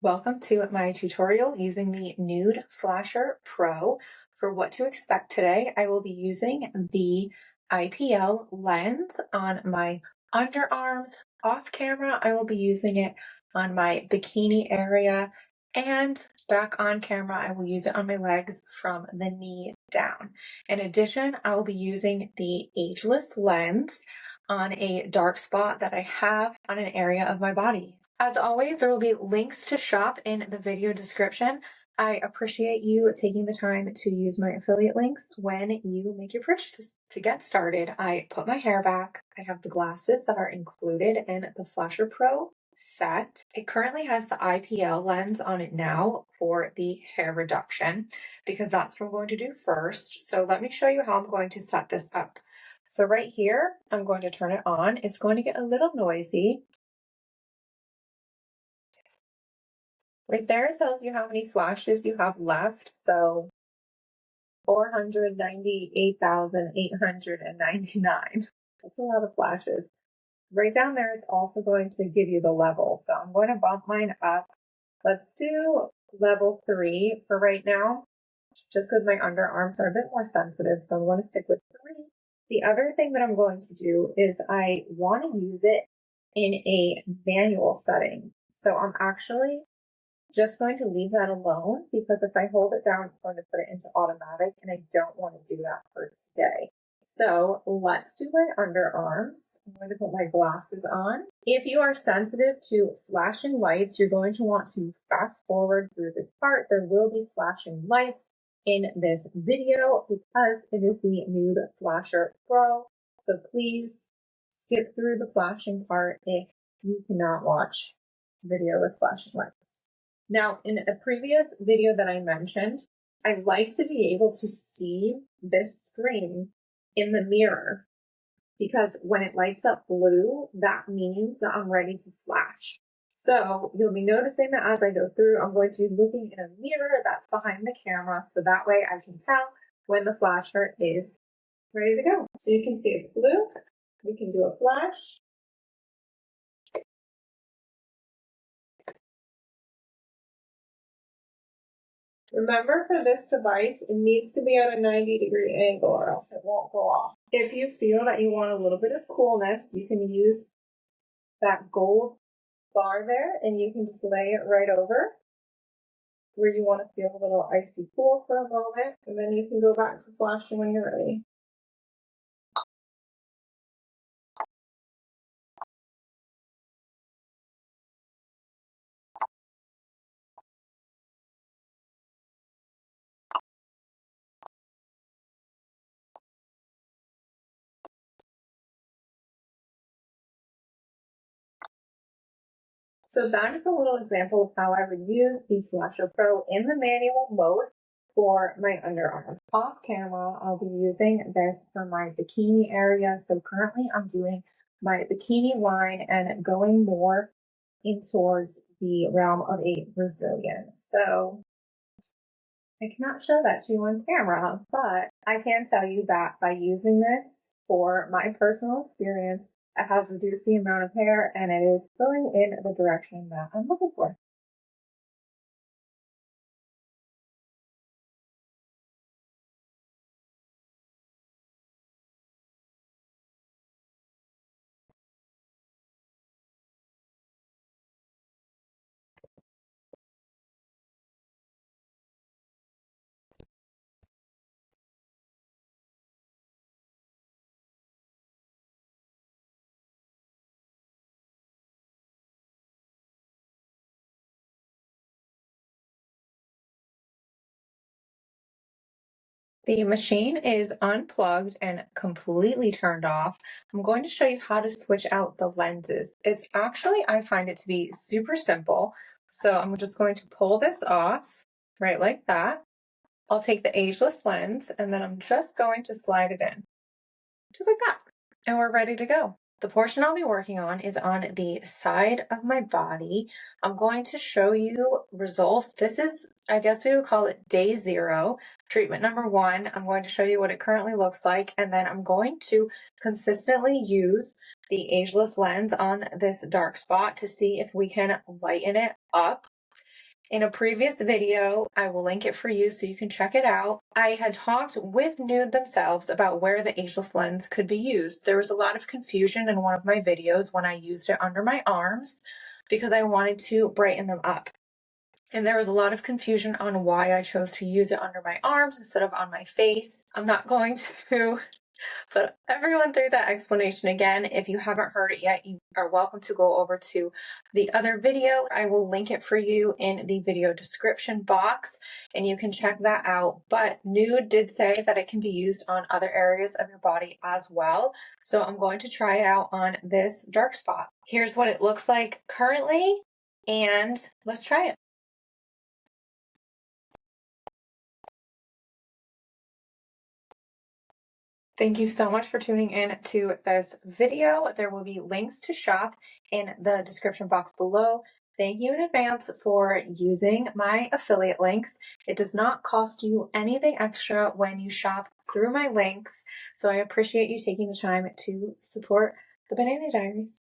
Welcome to my tutorial using the Nude Flasher Pro. For what to expect today, I will be using the IPL lens on my underarms. Off camera, I will be using it on my bikini area, and back on camera, I will use it on my legs from the knee down. In addition, I will be using the ageless lens on a dark spot that I have on an area of my body. As always, there will be links to shop in the video description. I appreciate you taking the time to use my affiliate links when you make your purchases. To get started, I put my hair back. I have the glasses that are included in the Flasher Pro set. It currently has the IPL lens on it now for the hair reduction because that's what I'm going to do first. So let me show you how I'm going to set this up. So right here, I'm going to turn it on. It's going to get a little noisy. Right there, it tells you how many flashes you have left. So 498,899. That's a lot of flashes. Right down there, it's also going to give you the level. So I'm going to bump mine up. Let's do level 3 for right now, just because my underarms are a bit more sensitive. So I'm going to stick with 3. The other thing that I'm going to do is I want to use it in a manual setting. So I'm actually just going to leave that alone because if I hold it down, it's going to put it into automatic and I don't want to do that for today. So let's do my underarms. I'm going to put my glasses on. If you are sensitive to flashing lights, you're going to want to fast forward through this part. There will be flashing lights in this video because it is the Nude Flasher Pro. So please skip through the flashing part if you cannot watch video with flashing lights. Now, in a previous video that I mentioned, I like to be able to see this screen in the mirror because when it lights up blue, that means that I'm ready to flash. So you'll be noticing that as I go through, I'm going to be looking in a mirror that's behind the camera so that way I can tell when the flasher is ready to go. So you can see it's blue. We can do a flash. Remember, for this device, it needs to be at a 90-degree angle or else it won't go off. If you feel that you want a little bit of coolness, you can use that gold bar there and you can just lay it right over where you want to feel a little icy cool for a moment, and then you can go back to flashing when you're ready. So that is a little example of how I would use the Flasher Pro in the manual mode for my underarms. Off camera, I'll be using this for my bikini area. So currently I'm doing my bikini line and going more in towards the realm of a Brazilian. So I cannot show that to you on camera, but I can tell you that by using this for my personal experience, it has reduced the amount of hair and it is going in the direction that I'm looking for. The machine is unplugged and completely turned off. I'm going to show you how to switch out the lenses. It's actually, I find it to be super simple. So I'm just going to pull this off, right like that. I'll take the ageless lens and then I'm just going to slide it in, just like that. And we're ready to go. The portion I'll be working on is on the side of my body. I'm going to show you results. This is, I guess we would call it day 0, treatment number 1. I'm going to show you what it currently looks like, and then I'm going to consistently use the ageless lens on this dark spot to see if we can lighten it up. In a previous video, I will link it for you so you can check it out. I had talked with Nude themselves about where the ageless lens could be used. There was a lot of confusion in one of my videos when I used it under my arms because I wanted to brighten them up. And there was a lot of confusion on why I chose to use it under my arms instead of on my face. I'm not going to put everyone through that explanation again. If you haven't heard it yet, you are welcome to go over to the other video. I will link it for you in the video description box and you can check that out. But Nude did say that it can be used on other areas of your body as well. So I'm going to try it out on this dark spot. Here's what it looks like currently, and let's try it. Thank you so much for tuning in to this video. There will be links to shop in the description box below. Thank you in advance for using my affiliate links. It does not cost you anything extra when you shop through my links, so I appreciate you taking the time to support the Banannie Diaries.